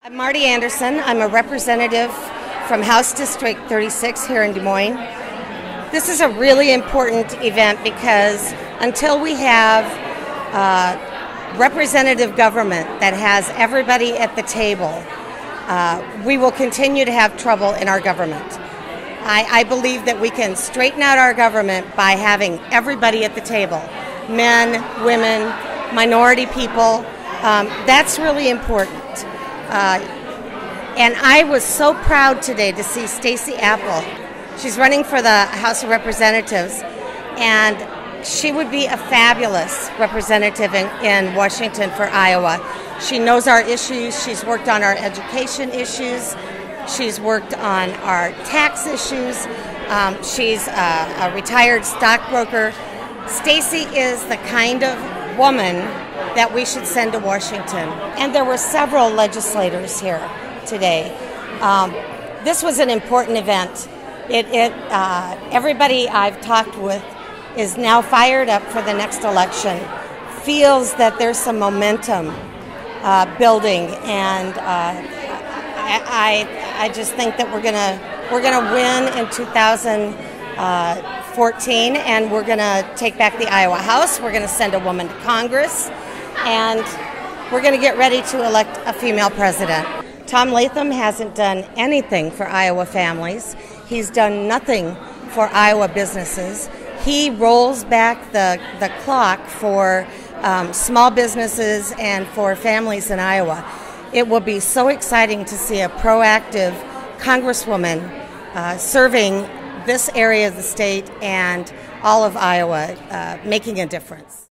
I'm Marty Anderson. I'm a representative from House District 36 here in Des Moines. This is a really important event because until we have representative government that has everybody at the table, we will continue to have trouble in our government. I believe that we can straighten out our government by having everybody at the table, men, women, minority people. That's really important. And I was so proud today to see Stacey Apple. She's running for the House of Representatives, and she would be a fabulous representative in Washington for Iowa. She knows our issues. She's worked on our education issues. She's worked on our tax issues. She's a retired stockbroker. Stacey is the kind of woman that we should send to Washington. And there were several legislators here today. This was an important event. Everybody I've talked with is now fired up for the next election, feels that there's some momentum building, and I just think that we're gonna win in 2014, and we're gonna take back the Iowa House. We're gonna send a woman to Congress, and we're gonna get ready to elect a female president. Tom Latham hasn't done anything for Iowa families. He's done nothing for Iowa businesses. He rolls back the clock for small businesses and for families in Iowa. It will be so exciting to see a proactive congresswoman serving this area of the state and all of Iowa, making a difference.